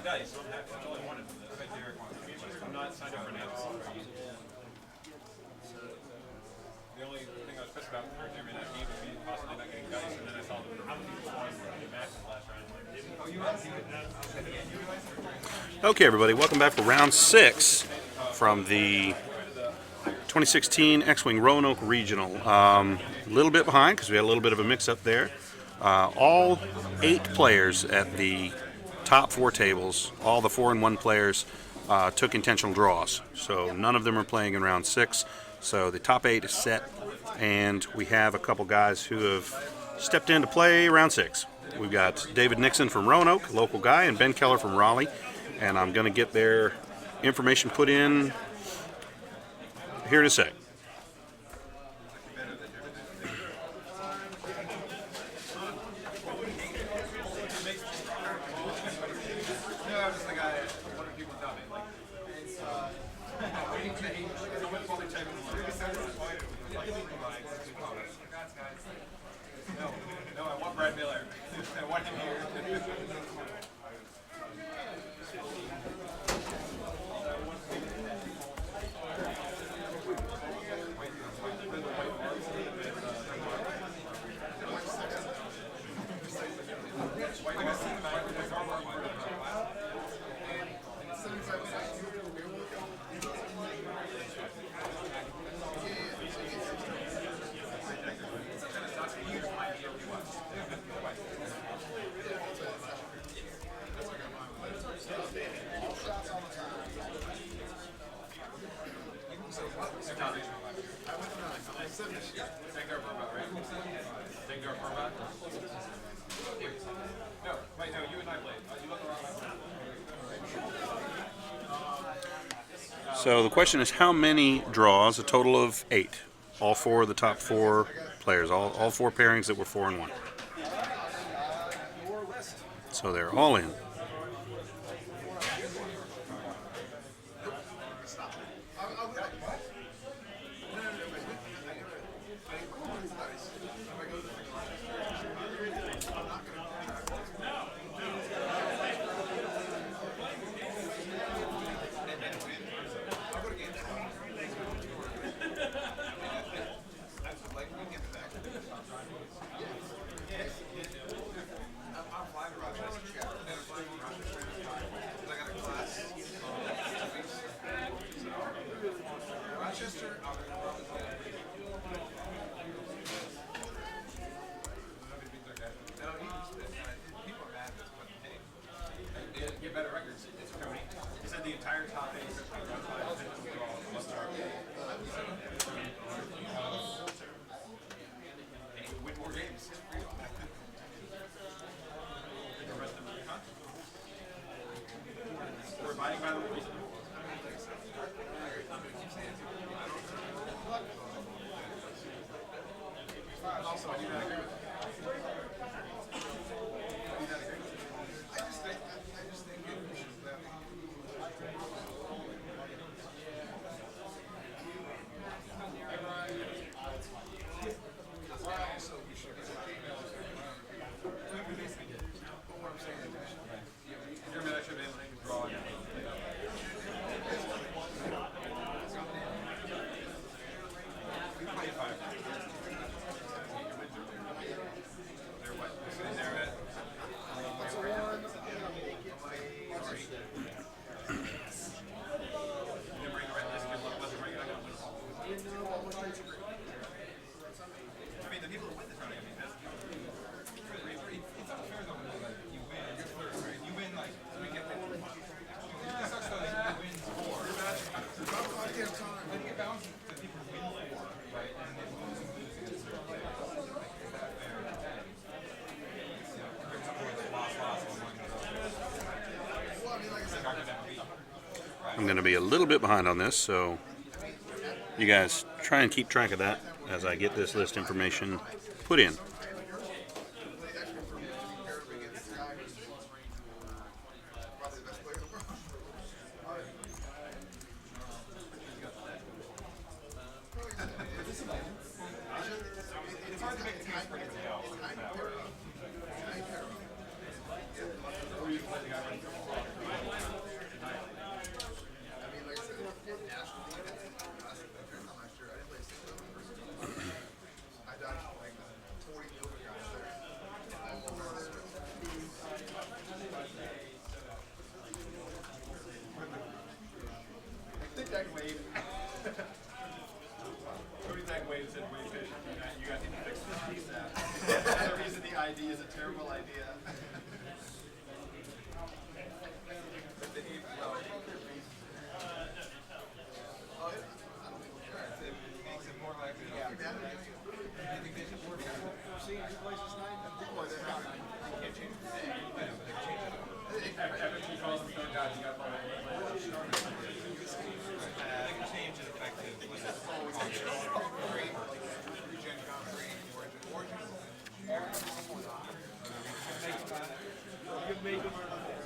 I'm not signed up for an app. The only thing I was pissed about for Jeremy that game would be possibly not getting dice, and then I saw the matches last round. Okay, everybody, welcome back for round 6 from the 2016 X-Wing Roanoke Regional. A little bit behind because we had a little bit of a mix-up there. All 8 players at the top 4 tables, all the 4-1 players, took intentional draws. So none of them are playing in round 6. So the top 8 is set, and we have a couple guys who have stepped in to play round 6. We've got David Nixon from Roanoke, local guy, and Ben Keller from Raleigh. And I'm going to get their information put in here in a sec. So the question is, how many draws? A total of 8. All 4 of the top 4 players, all 4 pairings that were 4-1. So they're all in. I'm going to be a little bit behind on this, so you guys try and keep track of that as I get this list information put in.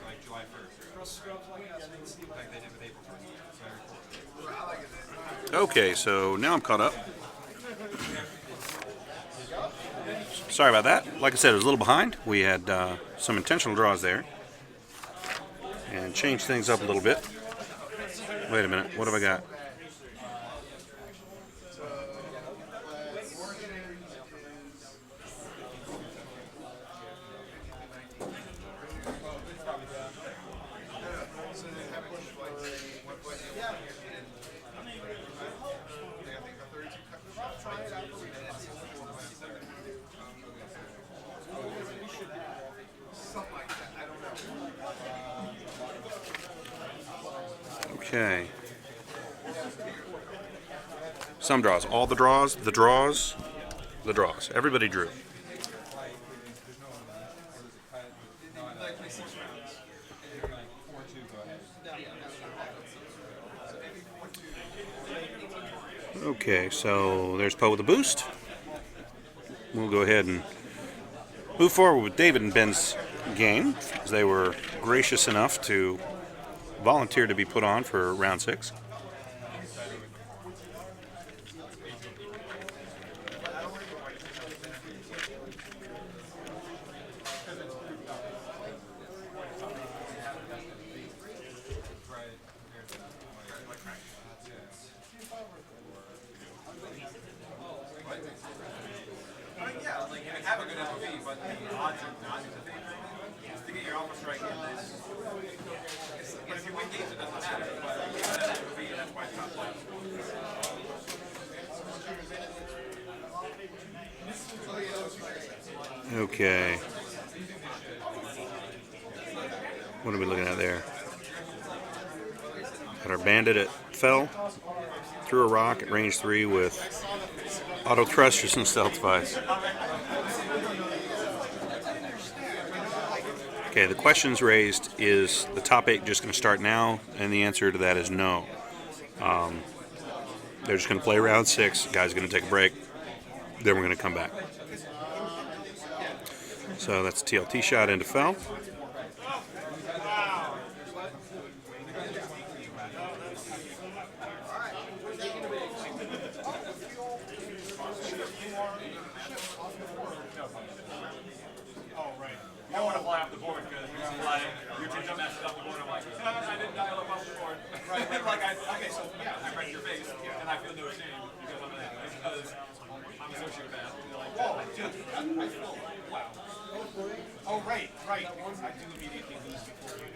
Like July 1st. Like they did with April 1st. Okay, so now I'm caught up. Sorry about that. Like I said, it was a little behind. We had some intentional draws there. And changed things up a little bit. Wait a minute, what have I got? Okay. Some draws. All the draws, the draws, the draws. Everybody drew. Okay, so there's Poe with a boost. We'll go ahead and move forward with David and Ben's game, as they were gracious enough to volunteer to be put on for round 6. Yeah, like you can have a good FOV, but the odds are not in the favor to get your alpha strike in this. But if you win games, it doesn't matter. But that FOV, that's why it's not playing. Okay. What are we looking at there? Got our bandit at fell. Threw a rock at range 3 with auto thrusters and stealthifies. Okay, the questions raised, is the top 8 just going to start now? And the answer to that is no. They're just going to play round 6. Guy's going to take a break. Then we're going to come back. So that's a TLT shot into fell. You don't want to fly off the board because you two jump messed up the board. I'm like, I didn't dial up off the board. Right. Like okay, so yeah, I wrecked your face, and I feel no shame because I'm a sociopath. Whoa, dude, I feel wow. Oh right. I do immediately lose before you do.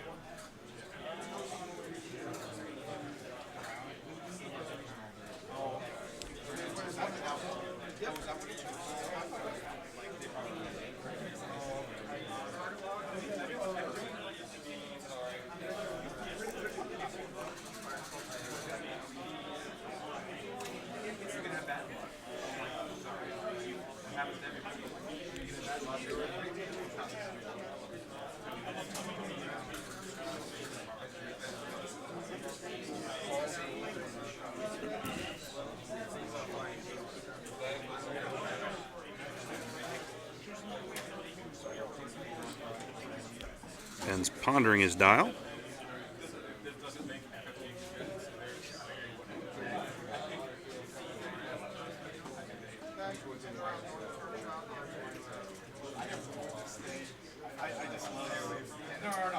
Ben's pondering his dial. No.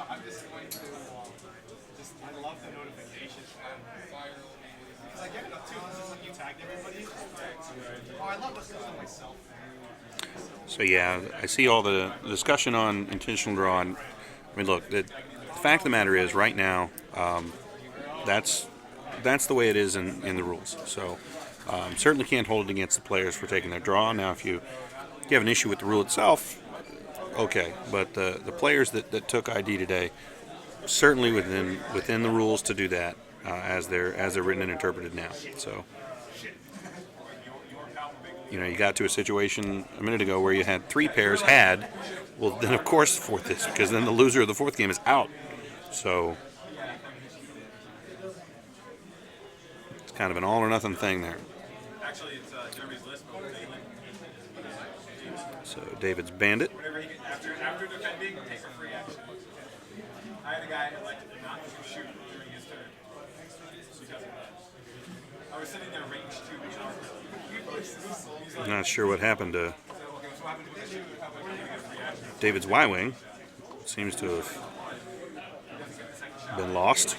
I'm just going to. I love the notifications because I get it up too. This is like you tagged everybody. Oh, I love this on myself. So yeah, I see all the discussion on intentional draw. And, I mean, look, the fact of the matter is, right now, that's the way it is in the rules. So certainly can't hold it against the players for taking their draw. Now, if you have an issue with the rule itself, okay. But the players that took ID today, certainly within the rules to do that, as they're written and interpreted now. So, you got to a situation a minute ago where you had 3 pairs had. Well, then of course the fourth is, because then the loser of the fourth game is out. So it's kind of an all or nothing thing there. Actually, it's Jeremy's list. So David's bandit. After defending, take a free action. I had a guy elected not to shoot during his turn because of that. I was sitting there range 2 being armed. I'm not sure what happened to David's Y-wing. Seems to have been lost.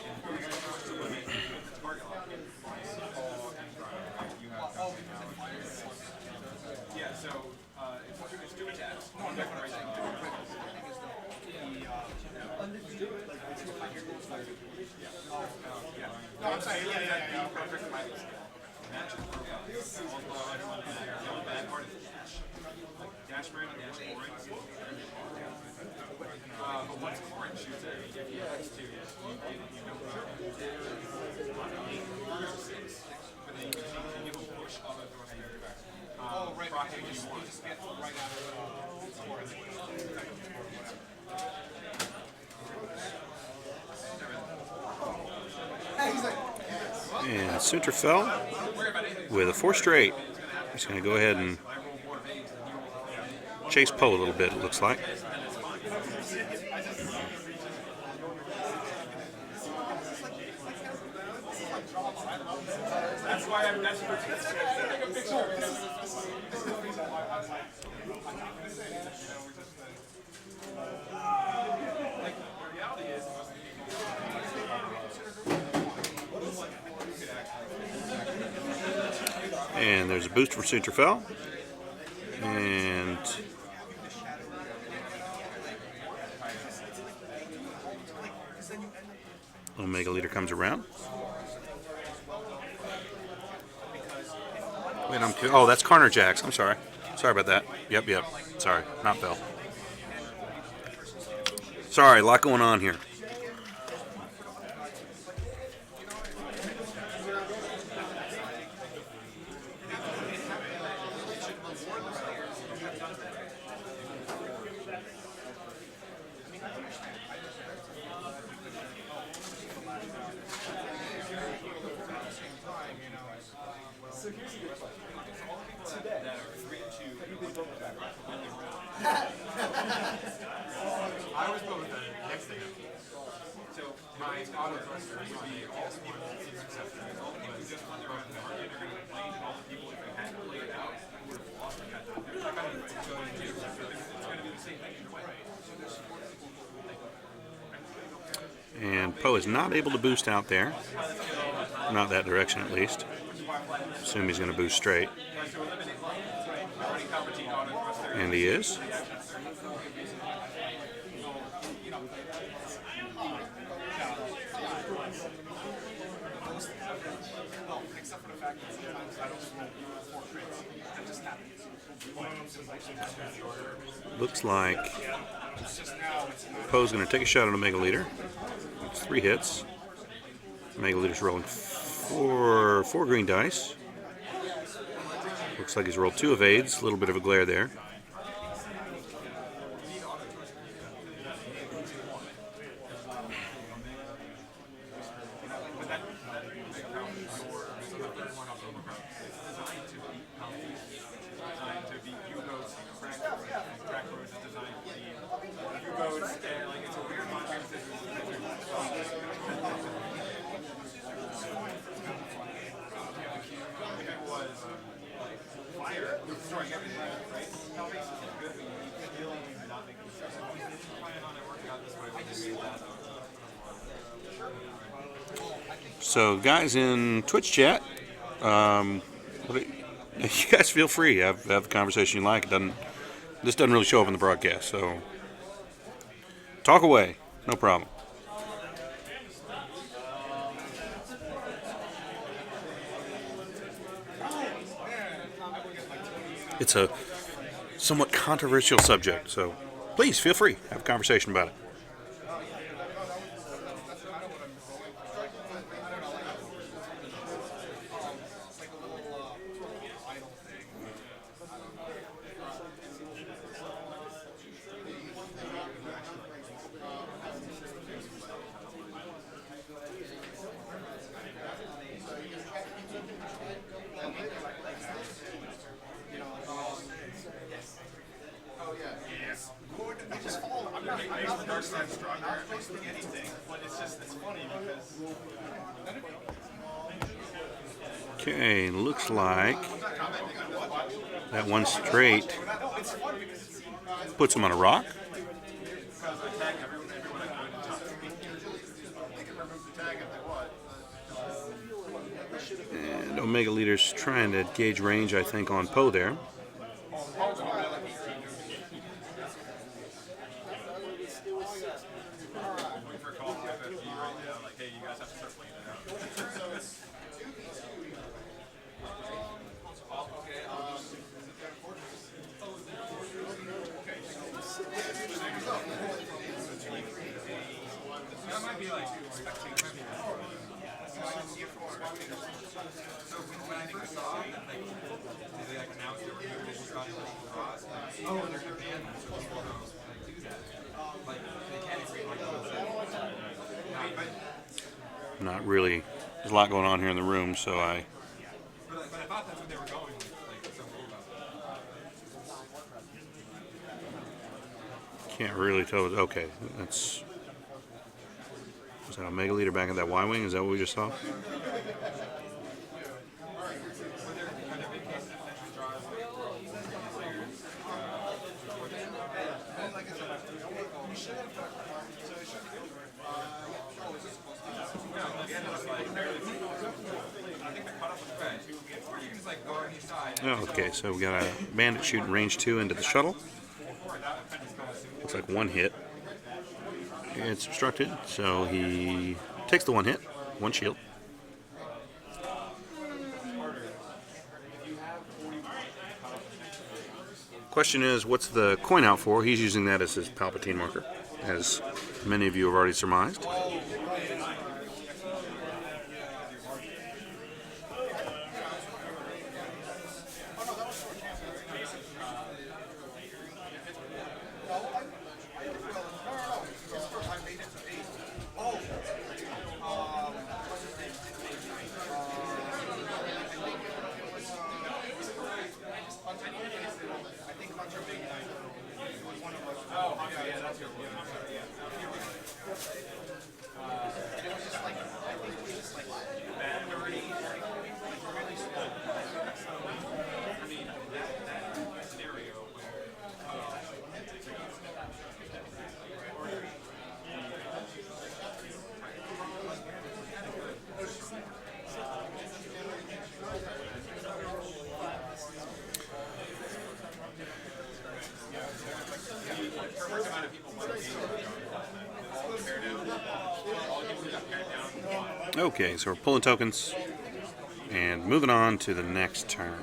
Yeah, so it's 2 attacks. No, I'm sorry. Yeah. Bad part is dash brand and dash orange. But once orange shoots it, if he has to, but then you can push all the throws back. Oh, right. You just get right out of And Center fell with a 4 straight. He's going to go ahead and chase Poe a little bit, it looks like. That's why I'm desperate to take a picture. The reality is, And there's a boost for Centerfell. And Omega Leader comes around. Wait, oh, that's Carnor Jacks. I'm sorry. Sorry about that. Yep. Sorry, not Bell. Sorry, a lot going on here. I was going with the next thing. So my auto thruster would be all people in succession. If you just run their own market, you're going to complain, and all the people, if they hadn't played it out, would have lost the goddamn thing. They're kind of going to, it's going to be the same thing either way. And Poe is not able to boost out there. Not that direction, at least. Assume he's going to boost straight. And he is. Except for the fact that sometimes I don't roll 4 crits. That just happens. Looks like Poe's going to take a shot at Omega Leader. It's 3 hits. Omega Leader's rolling 4 green dice. Looks like he's rolled 2 evades. A little bit of a glare there. So, guys in Twitch chat, you guys feel free. Have the conversation you like. This doesn't really show up in the broadcast, so talk away. No problem. It's a somewhat controversial subject, so please feel free. Have a conversation about it. Okay, looks like that one straight puts him on a rock. And Omega Leader's trying to gauge range, I think, on Poe there. Not really. There's a lot going on here in the room, so I can't really tell. Okay, that's. Was that Omega Leader back at that Y-Wing? Is that what we just saw? Okay, so we got a bandit shooting range 2 into the shuttle. Looks like one hit. It's obstructed, so he takes the one hit, one shield. Question is, what's the coin out for? He's using that as his Palpatine marker, as many of you have already surmised. Okay, so we're pulling tokens and moving on to the next turn.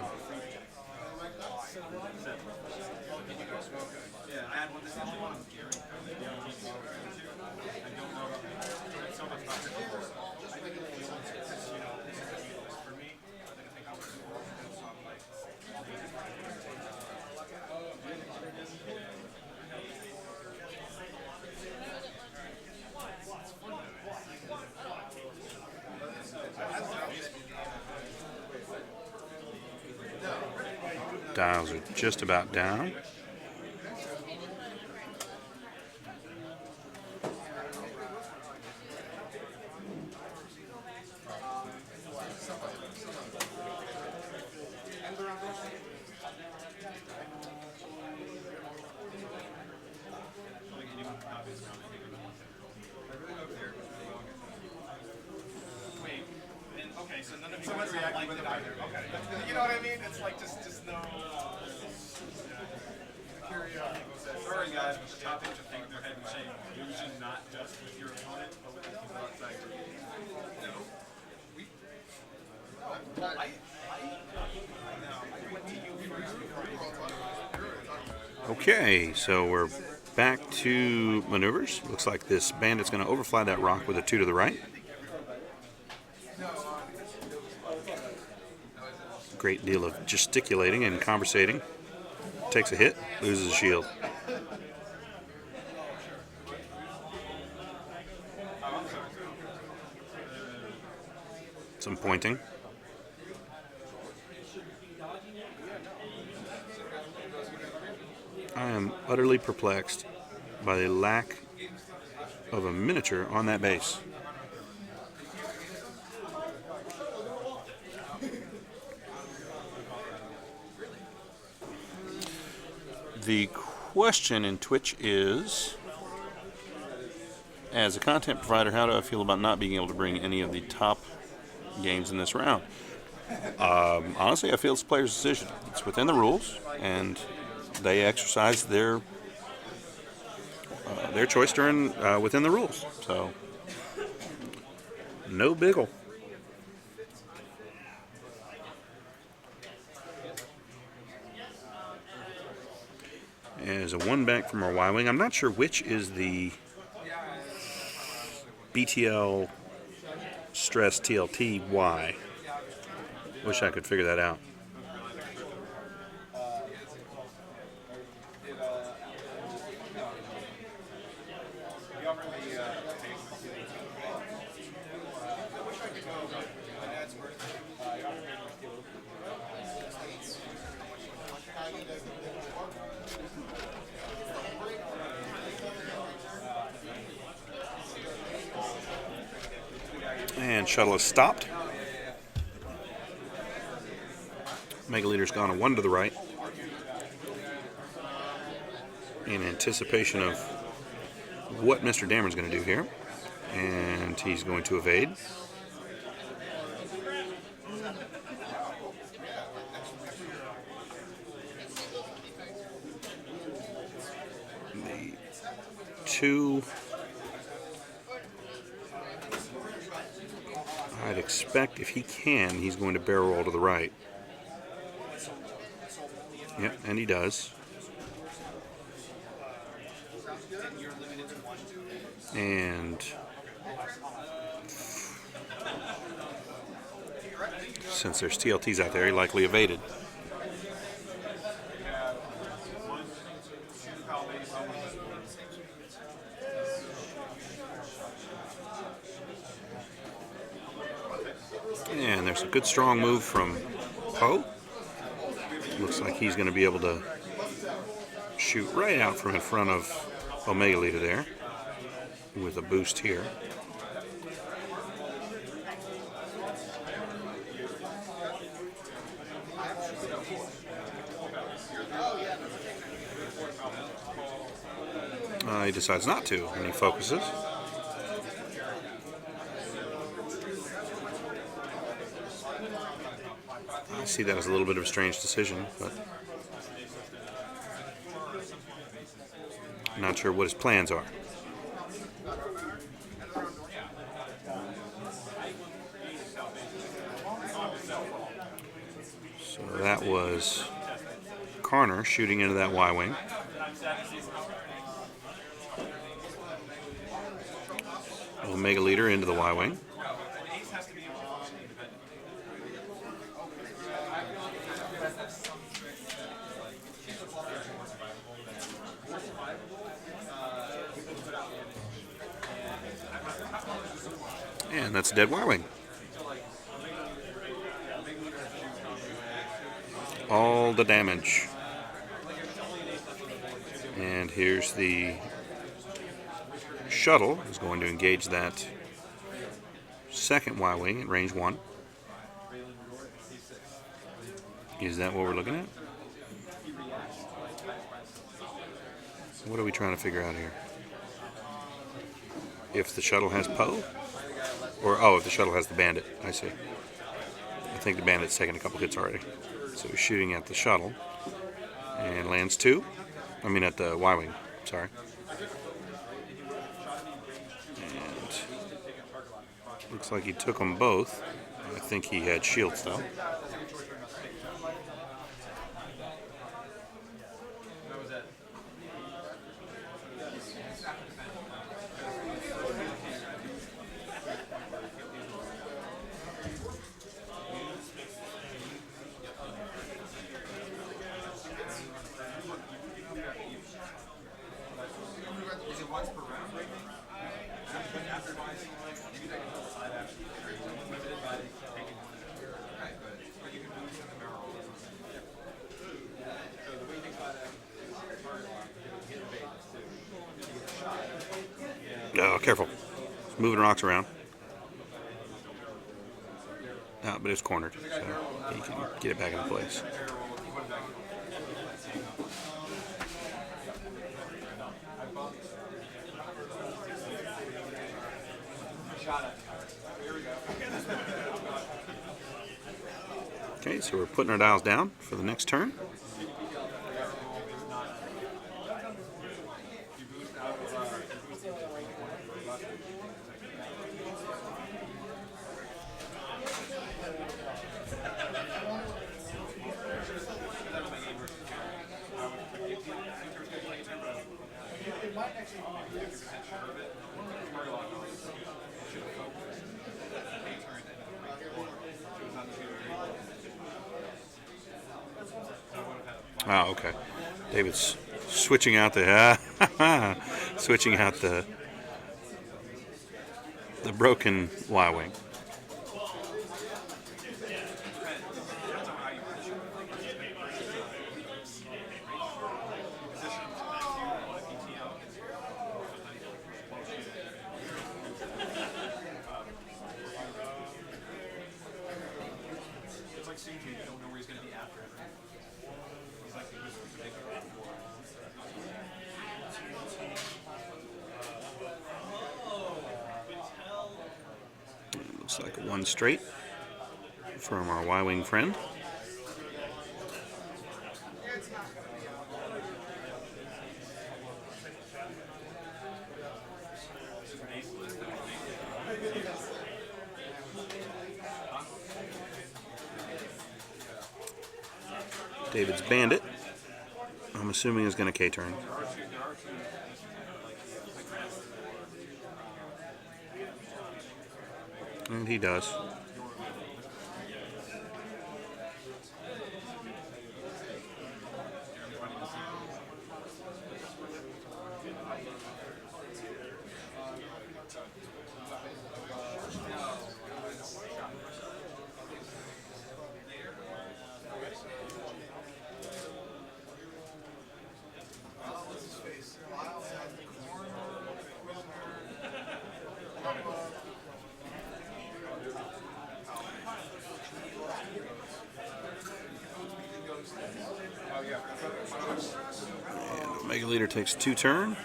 Dials are just about down. So none of you guys react with it either. Okay. You know what I mean? It's like just no. Sorry guys, but the topic to think their head and shake. Illusion not just with your opponent, but with the people outside your game. No. I went to you first before I. Okay, so we're Back to maneuvers. Looks like this bandit's going to overfly that rock with a 2 to the right. Great deal of gesticulating and conversating. Takes a hit, loses a shield. Some pointing. I am utterly perplexed by the lack of a miniature on that base. The question in Twitch is, as a content provider, how do I feel about not being able to bring any of the top games in this round? Honestly, I feel it's the player's decision. It's within the rules, and they exercise their choice during within the rules. So, no biggle. As a 1 back from our Y-Wing. I'm not sure which is the BTL stress TLT Y. Wish I could figure that out. And shuttle is stopped. Mega Leader's gone a 1 to the right in anticipation of what Mr. Dameron's going to do here. And he's going to evade. The 2... I'd expect if he can, he's going to barrel roll to the right. Yep, and he does. And since there's TLTs out there, he likely evaded. And there's a good strong move from Poe. Looks like he's going to be able to shoot right out from in front of Omega Leader there with a boost here. He decides not to, and he focuses. I see that as a little bit of a strange decision, but I'm not sure what his plans are. So that was Carnor shooting into that Y-wing. Omega Leader into the Y-wing. And that's a dead Y-wing. All the damage. And here's the shuttle is going to engage that second Y-wing at range 1. Is that what we're looking at? What are we trying to figure out here? If the shuttle has Poe? Or, oh, if the shuttle has the bandit. I see. I think the bandit's taken a couple hits already. So he's shooting at the shuttle. And lands 2. I mean at the Y-wing. Sorry. And looks like he took them both. I think he had shields though. Oh, careful. It's moving rocks around. No, but it's cornered, so you can get it back into place. Okay, so we're putting our dials down for the next turn. Oh, okay. David's switching out the switching out the broken Y-wing. Looks like one straight from our Y-wing friend. David's Bandit, I'm assuming, is going to K-turn. And he does. Mega Leader takes 2 turn.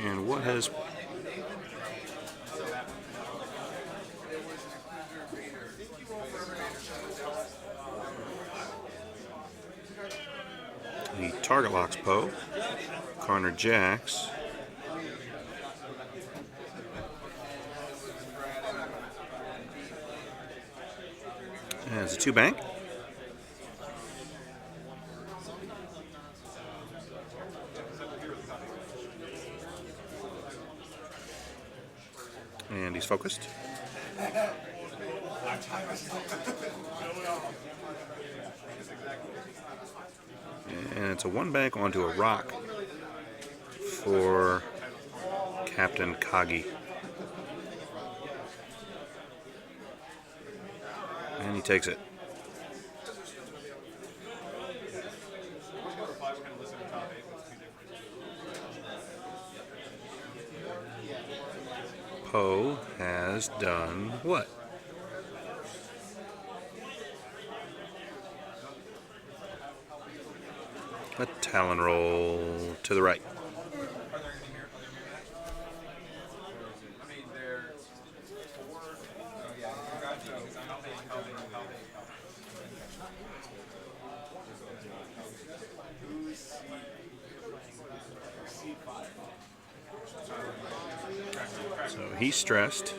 And what has... He target locks Poe. Carnor jacks. And it's a 2 bank. And he's focused. And it's a 1 bank onto a rock for Captain Kagi. And he takes it. Poe has done what? A Talon roll to the right. So he's stressed.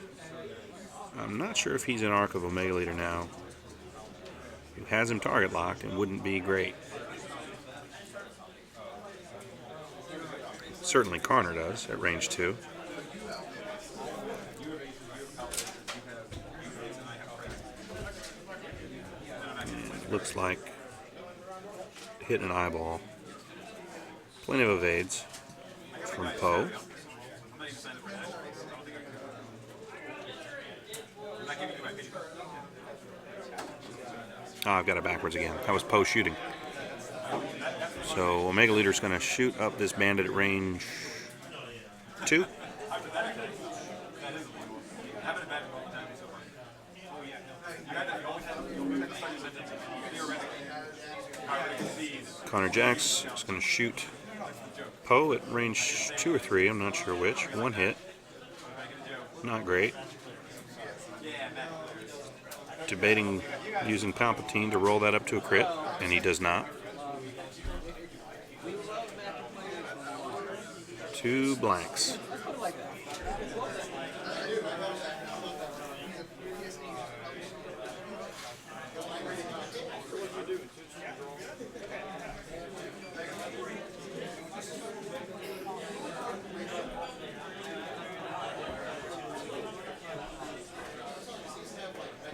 I'm not sure if he's an Arc of Omega Leader now. He has him target locked and wouldn't be great. Certainly Carnor does at range 2. And it looks like hitting an eyeball. Plenty of evades from Poe. not even signed up for nationals. I don't think I can. I'm not giving you my pity card. Oh, I've got it backwards again. That was post shooting. So Omega Leader's going to shoot up this bandit at range 2. Hypothetically, that is illegal. I haven't imagined all the time so far. Oh, yeah, no. You always have to start your sentence. Theoretically, however you concede. Connor Jacks is going to shoot Poe at range 2 or 3. I'm not sure which. One hit. Not great. Debating using Palpatine to roll that up to a crit, and he does not. 2 blanks.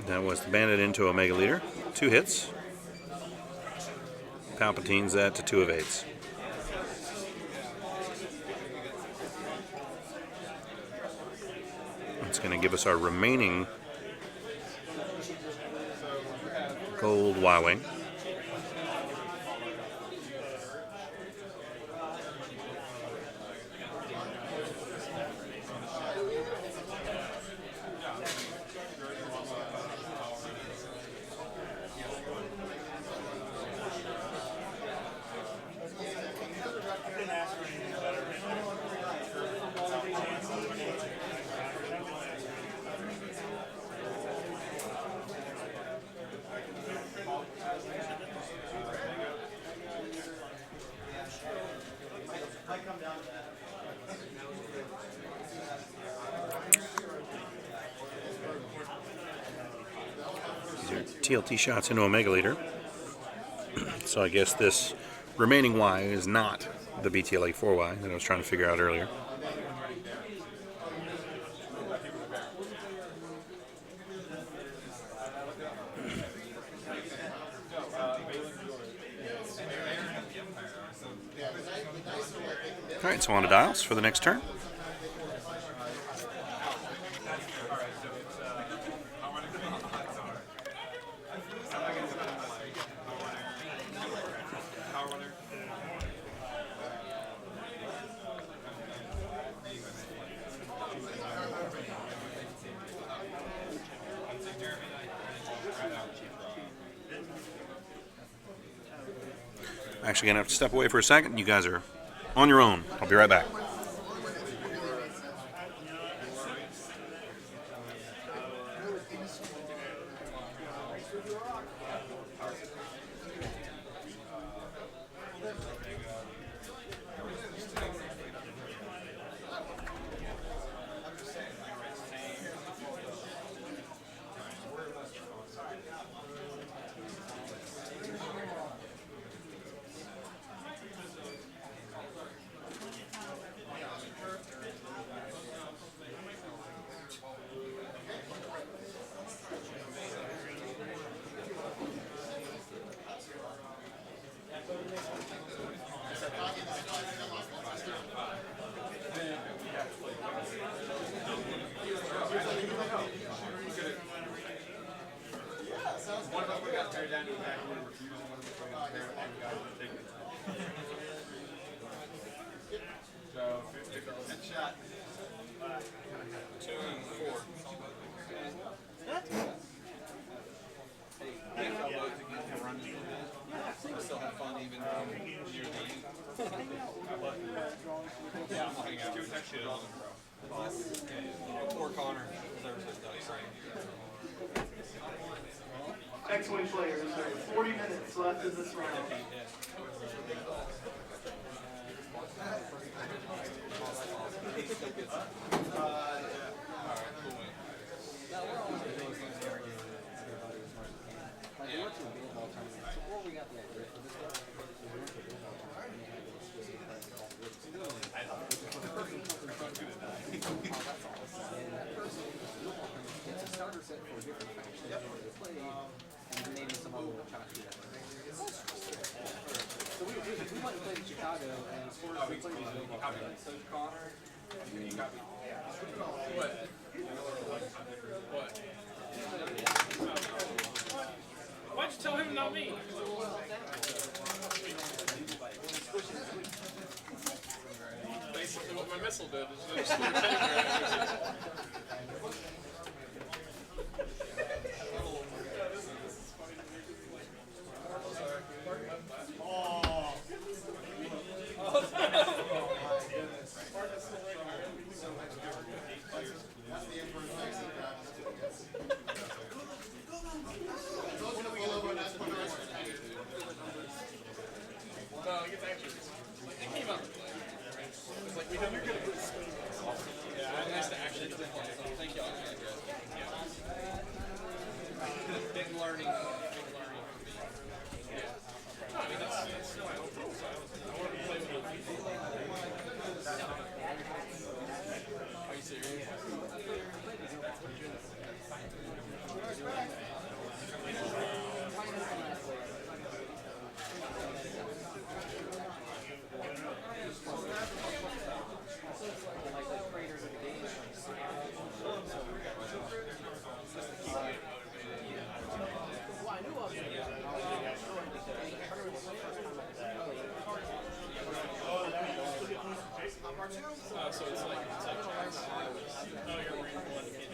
That was the bandit into Omega Leader. 2 hits. Palpatine's that to 2 of 8s. It's going to give us our remaining gold Y-Wing. TLT shots into Omega Leader. So I guess this remaining Y is not the BTLA 4Y that I was trying to figure out earlier. Alright, so on to dials for the next turn. Actually gonna have to step away for a second. You guys are on your own. I'll be right back. Poor Carnor deserves his dice. X-Wing players, 40 minutes left in this round. So we went and played in Chicago, and of course we played in Chicago. So Carnor, you got me. bit. It's just a No, it's actually, it came out to play. It's like, we don't, you're gonna put speed. Yeah, it's nice to actually get to play. So thank y'all. Yeah. Big learning for me. Yeah. No, I mean, that's still my own rules. I want to play with other people. Are you serious? So it's like oh, you're reading one kid.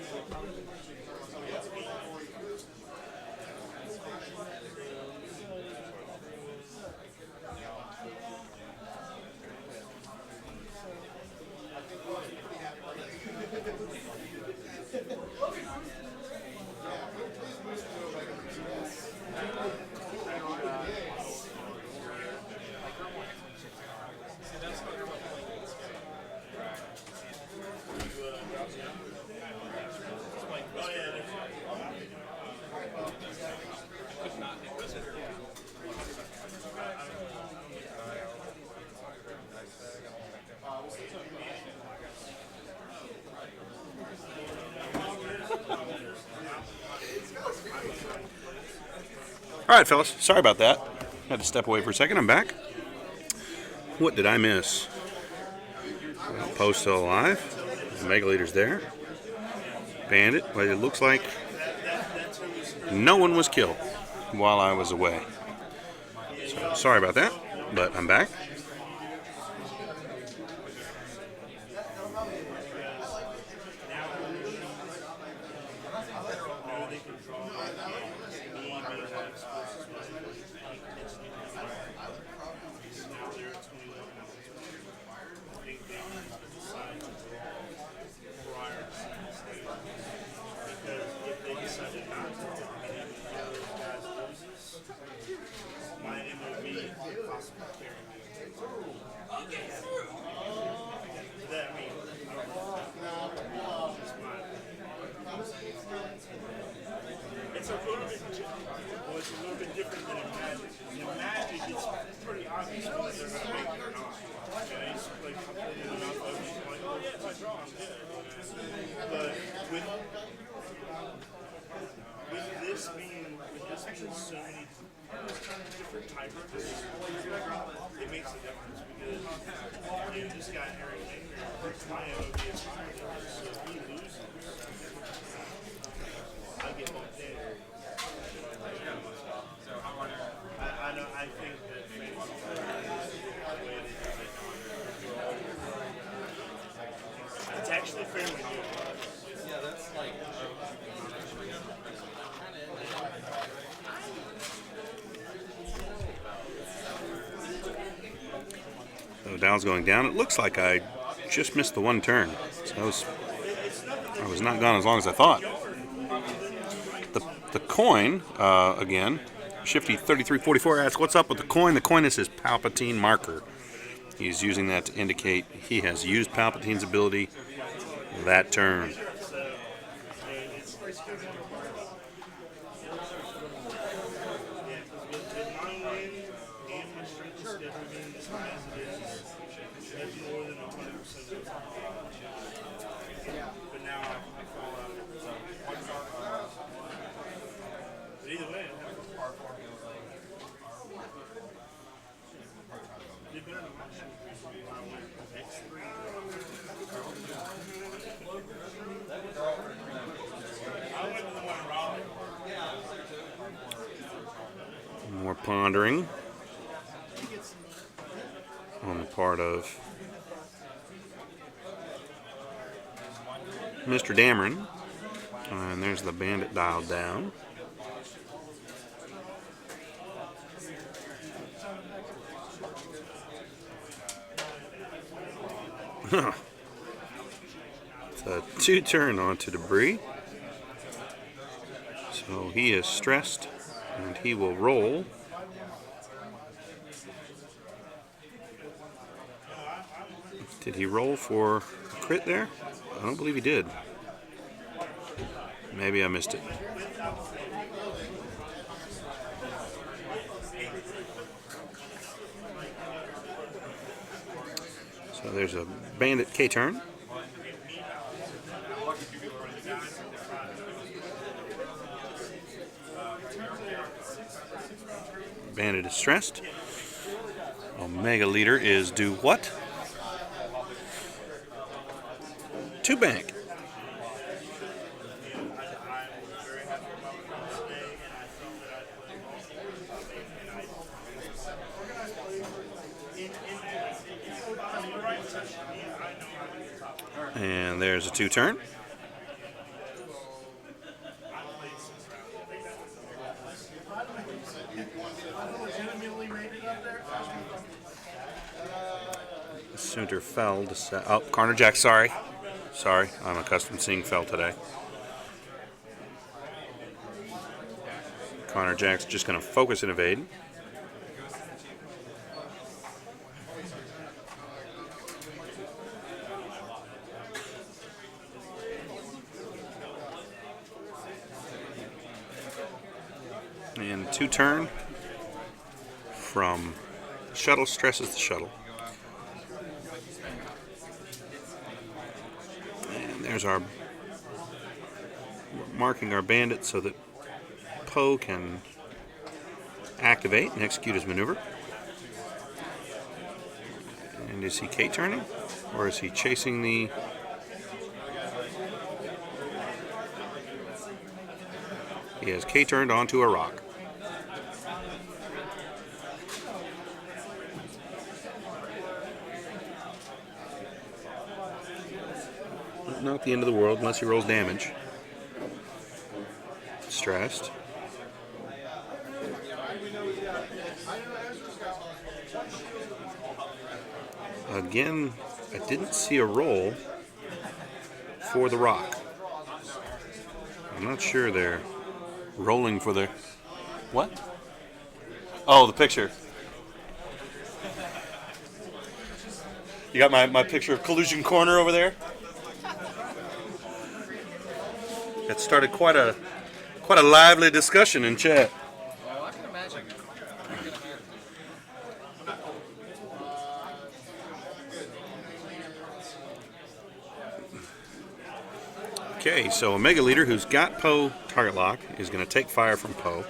All right, fellas. Sorry about that. Had to step away for a second. I'm back. What did I miss? Post still alive. Mega Leader's there. Bandit. Well, it looks like no one was killed while I was away. So, sorry about that, but I'm back. It's a little bit different than in Magic. In Magic, it's pretty obvious whether they're going to make it or not. Okay, it's like completely not focused. Like, oh yeah, if I draw, I'm good. But with this being so many different typewriters, it makes a difference because this guy Harry Maker, my MOB is higher than his, so if he loses, I get bumped in. I think that maybe it's actually fairly good. Yeah, that's like. So Dow's going down. It looks like I just missed the one turn. So I was not gone as long as I thought. The coin, again, Shifty 3344 asks, what's up with the coin? The coin is his Palpatine marker. He's using that to indicate he has used Palpatine's ability that turn. More pondering on the part of Mr. Dameron. And there's the bandit dialed down. It's a 2-turn onto debris. So he is stressed and he will roll. Did he roll for a crit there? I don't believe he did. Maybe I missed it. So there's a bandit K-turn. Bandit is stressed. Omega leader is do what? 2 bank. And there's a 2-turn. Center fell to set. Oh, Carnor Jack, sorry. Sorry, I'm accustomed to seeing fell today. Carnor Jack's just going to focus and evade. And 2-turn from shuttle stresses the shuttle. And there's our marking our bandit so that Poe can activate and execute his maneuver. And is he K-turning? Or is he chasing the... He has K-turned onto a rock. Not the end of the world unless he rolls damage. Stressed. Again, I didn't see a roll for the rock. I'm not sure they're rolling for the... What? Oh, the picture. You got my picture of Collusion Corner over there? It started quite a lively discussion in chat. Well, I can imagine. Okay, so Omega Leader, who's got Poe target lock, is going to take fire from Poe.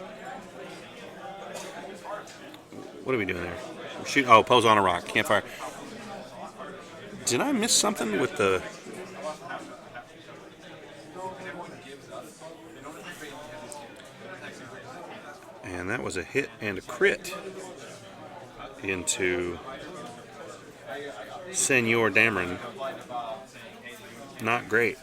What are we doing there? Shoot! Oh, Poe's on a rock. Can't fire. Did I miss something with the... And that was a hit and a crit into Senor Dameron. Not great.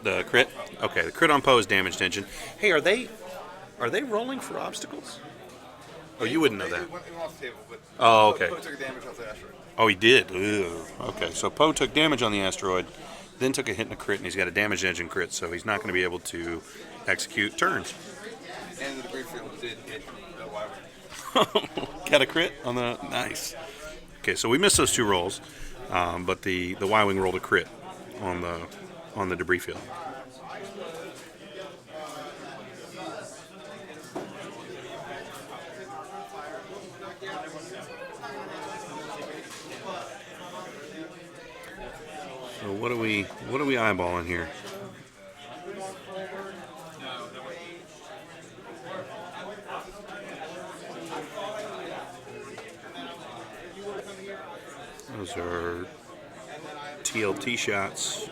The crit? Okay, the crit on Poe is damaged engine. Hey, are they rolling for obstacles? Oh, you wouldn't know that. It went off the table, but Oh, okay. Poe took damage off the asteroid. Oh, he did. Ew. Okay, so Poe took damage on the asteroid, then took a hit and a crit, and he's got a damaged engine crit, so he's not going to be able to execute turns. And the debris field did hit the Y-wing. Got a crit on the... Nice. Okay, so we missed those 2 rolls, but the Y-wing rolled a crit on the debris field. So what are we eyeballing here? Those are TLT shots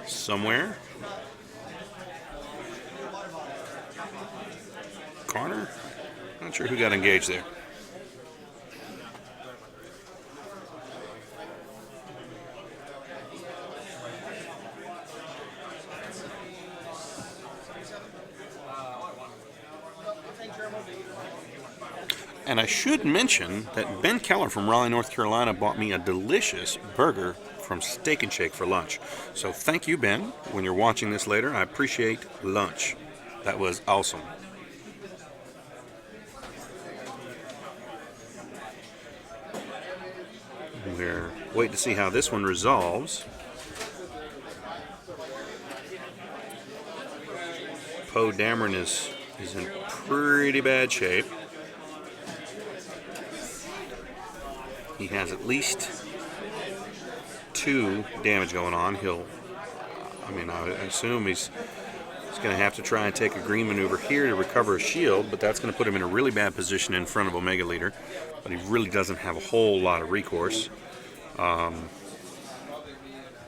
somewhere. Carnor? Not sure who got engaged there. And I should mention that Ben Keller from Raleigh, North Carolina bought me a delicious burger from Steak and Shake for lunch. So thank you, Ben. When you're watching this later, I appreciate lunch. That was awesome. We're waiting to see how this one resolves. Poe Dameron is in pretty bad shape. He has at least 2 damage going on. I assume he's going to have to try and take a green maneuver here to recover a shield, but that's going to put him in a really bad position in front of Omega Leader. But he really doesn't have a whole lot of recourse.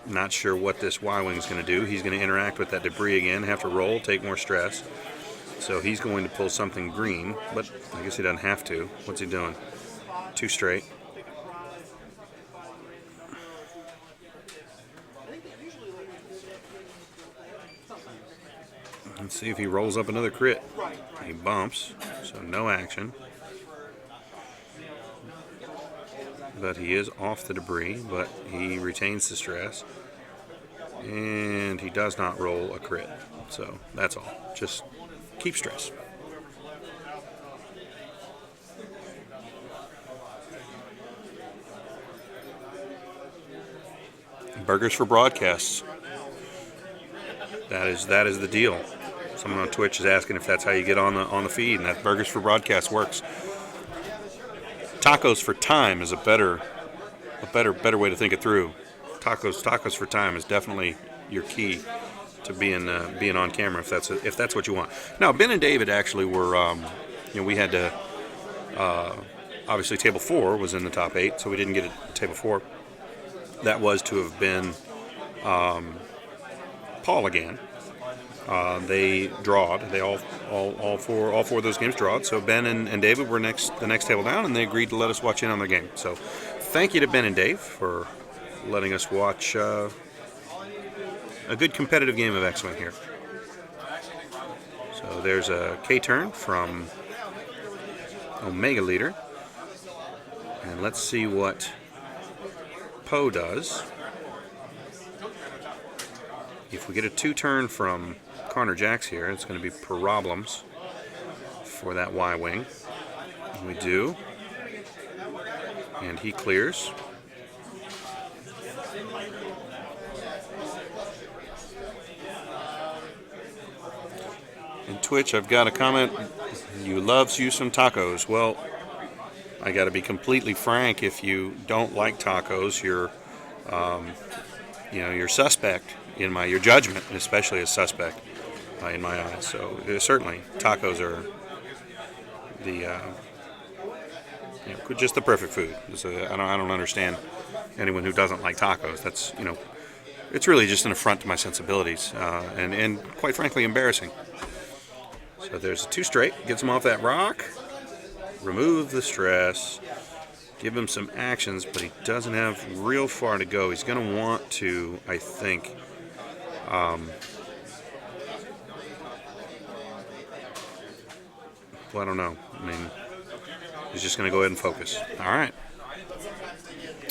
Not sure what this Y-Wing is going to do. He's going to interact with that debris again, have to roll, take more stress. So he's going to pull something green, but I guess he doesn't have to. What's he doing? 2 straight. Let's see if he rolls up another crit. He bumps, so no action. But he is off the debris, but he retains the stress. And he does not roll a crit. So that's all. Just keep stress. Burgers for broadcasts. That is the deal. Someone on Twitch is asking if that's how you get on the feed, and that Burgers for Broadcast works. Tacos for time is a better way to think it through. Tacos for time is definitely your key to being on camera if that's what you want. Now, Ben and David actually were we had to obviously table 4 was in the top 8, so we didn't get a table 4. That was to have been Paul again. They drawed. They all four of those games drawed. So Ben and David were the next table down, and they agreed to let us watch in on their game. So thank you to Ben and Dave for letting us watch a good competitive game of X-Wing here. So there's a K-turn from Omega Leader, and let's see what Poe does. If we get a 2-turn from Carnor Jax here, it's going to be problems for that Y-Wing. We do. And he clears. In Twitch, I've got a comment. You loves you some tacos. Well, I got to be completely frank. If you don't like tacos, you're suspect in your judgment, especially a suspect in my eyes. So certainly, tacos are just the perfect food. I don't understand anyone who doesn't like tacos. That's it's really just an affront to my sensibilities, and quite frankly, embarrassing. So there's a 2 straight, gets him off that rock, remove the stress, give him some actions, but he doesn't have real far to go. He's going to want to, I think, well, I don't know. I mean, he's just going to go ahead and focus. All right.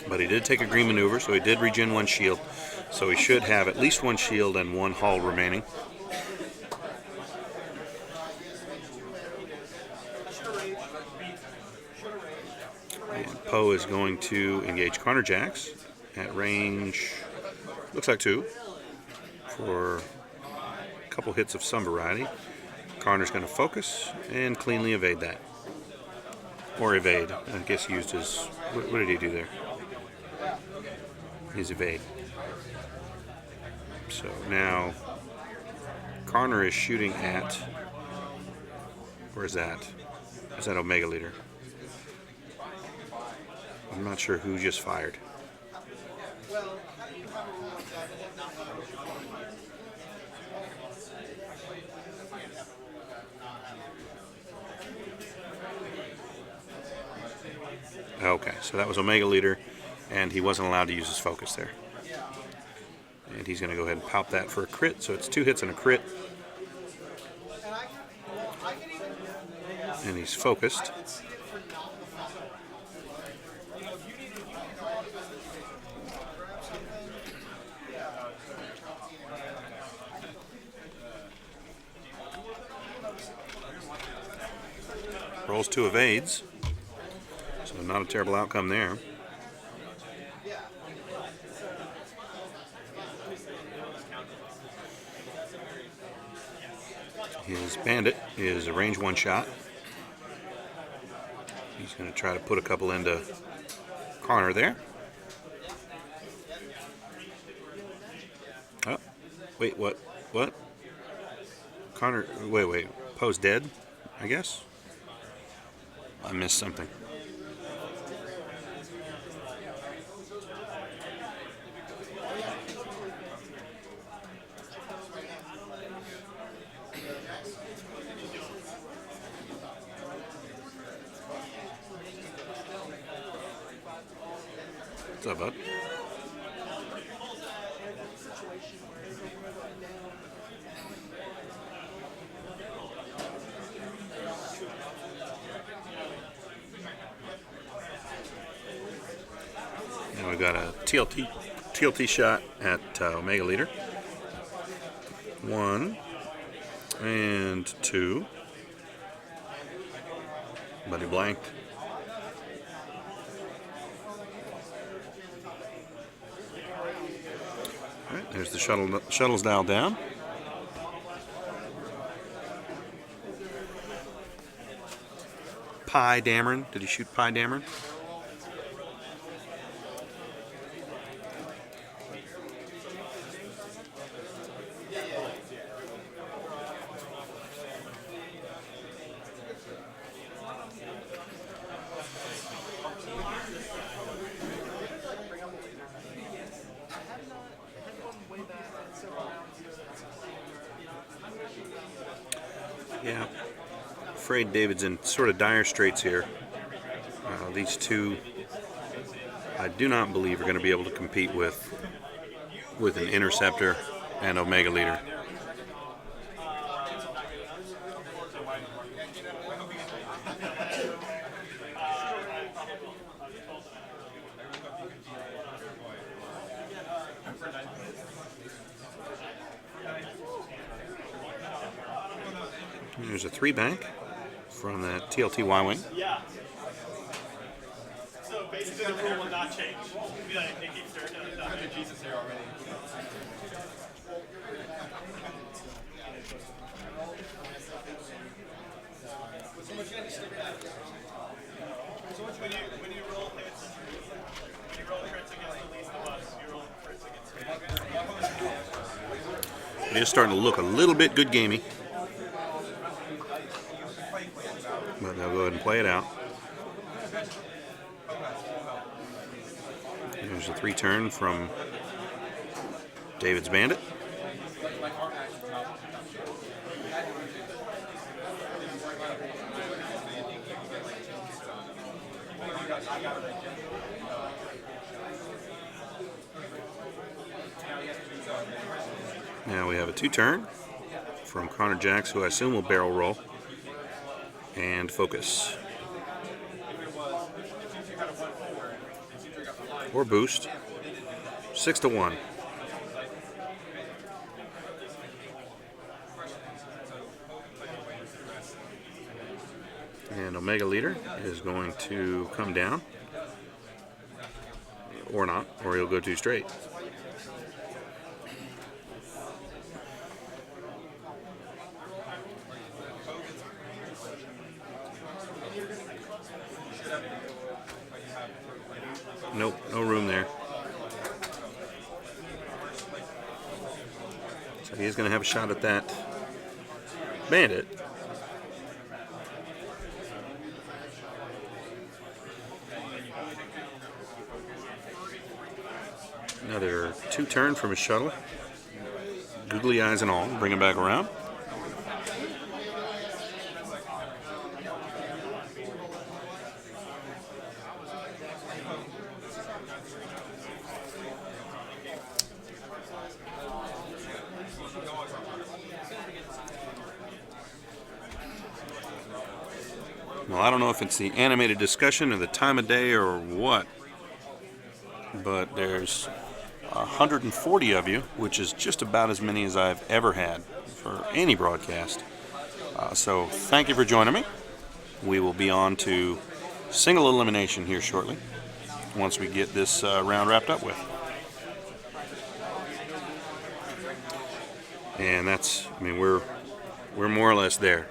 But he did take a green maneuver, so he did regen 1 shield. So he should have at least 1 shield and 1 hull remaining. And Poe is going to engage Carnor Jax at range, looks like 2, for a couple hits of some variety. Carnor's going to focus and cleanly evade that. Or evade. I guess he used his... What did he do there? His evade. So now Carnor is shooting at... Where's that? Is that Omega Leader? I'm not sure who just fired. Okay, so that was Omega Leader, and he wasn't allowed to use his focus there. And he's going to go ahead and pop that for a crit, so it's 2 hits and a crit. And he's focused. kills, 2 evades. So not a terrible outcome there. His bandit is a range 1 shot. He's going to try to put a couple into Carnor there. Oh, wait, what? What? Carnor, wait. Poe's dead, I guess? I missed something. What's up, bud? Now we've got a TLT shot at Omega Leader. 1 and 2. But he blanked. All right, there's the shuttle's dialed down. Pi Dameron. Did he shoot Pi Dameron? Yeah, afraid David's in sort of dire straits here. These two, I do not believe, are going to be able to compete with an Interceptor and Omega Leader. There's a 3 bank from that TLT Y-Wing. Yeah. So basically the rule will not change. Be like, it keeps turning. Jesus here already. So much you got to stick back. So much when you roll hits, when you roll crits against the least of us, you roll crits against me. It is starting to look a little bit good gamey. But they'll go ahead and play it out. There's a 3 turn from David's Bandit. Now we have a 2 turn from Connor Jacks, who I assume will barrel roll and focus. Or boost. 6-1. And Omega Leader is going to come down. Or not, or he'll go 2 straight. Nope, no room there. So he's going to have a shot at that Bandit. Another 2 turn from his shuttle. Googly eyes and all. Bring him back around. Well, I don't know if it's the animated discussion or the time of day or what, but there's 140 of you, which is just about as many as I've ever had for any broadcast. So thank you for joining me, we will be on to single elimination here shortly, once we get this round wrapped up with. And that's, I mean, we're more or less there.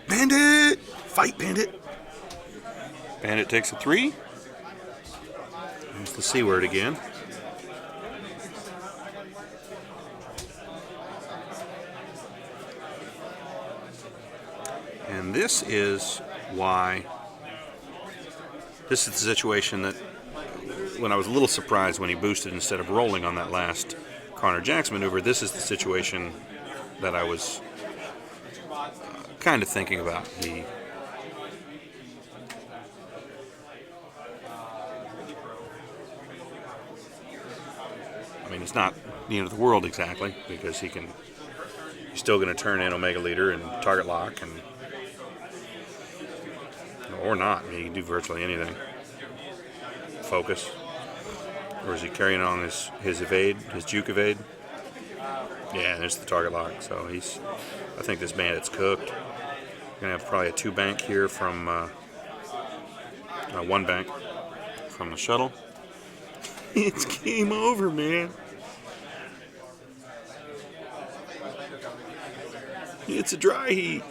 Bandit! Fight, Bandit! Bandit takes a 3. There's the C word again. And this is why, this is the situation that, when I was a little surprised when he boosted instead of rolling on that last Carnor Jax maneuver, this is the situation that I was kind of thinking about. I mean, it's not the end of the world exactly, because he's still going to turn in Omega Leader and target lock, and or not. I mean, he can do virtually anything. Focus. Or is he carrying on his evade, his juke evade? Yeah, there's the target lock. So I think this Bandit's cooked. Gonna have probably a 2 bank here from 1 bank from the shuttle. It's game over, man. It's a dry heat.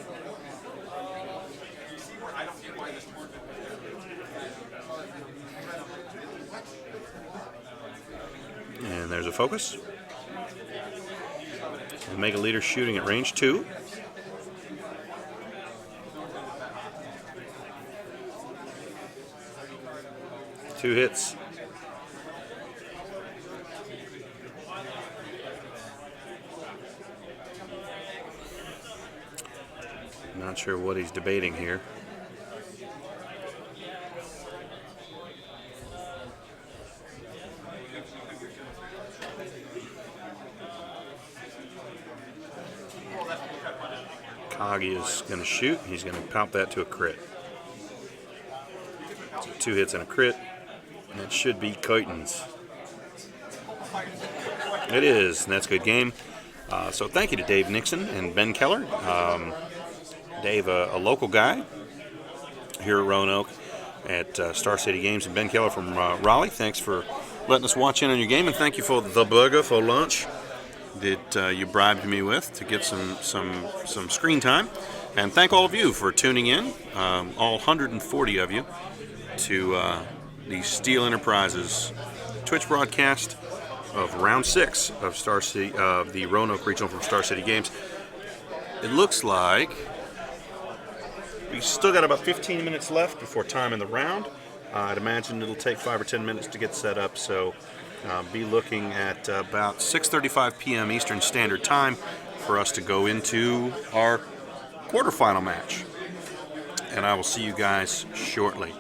And there's a focus. Omega Leader shooting at range 2. Two hits. Not sure what he's debating here. Kagi is going to shoot. He's going to pop that to a crit. So 2 hits and a crit. And it should be Coitons. It is, and that's a good game. So thank you to Dave Nixon and Ben Keller. Dave, a local guy here at Roanoke at Star City Games, and Ben Keller from Raleigh. Thanks for letting us watch in on your game, and thank you for the burger for lunch that you bribed me with to get some screen time. And thank all of you for tuning in, all 140 of you, to the Steel Enterprises Twitch broadcast of Round 6 of Star City, the Roanoke Regional from Star City Games. It looks like we still got about 15 minutes left before time in the round. I'd imagine it'll take 5 or 10 minutes to get set up, so be looking at about 6:35 p.m. Eastern Standard Time for us to go into our quarterfinal match. And I will see you guys shortly.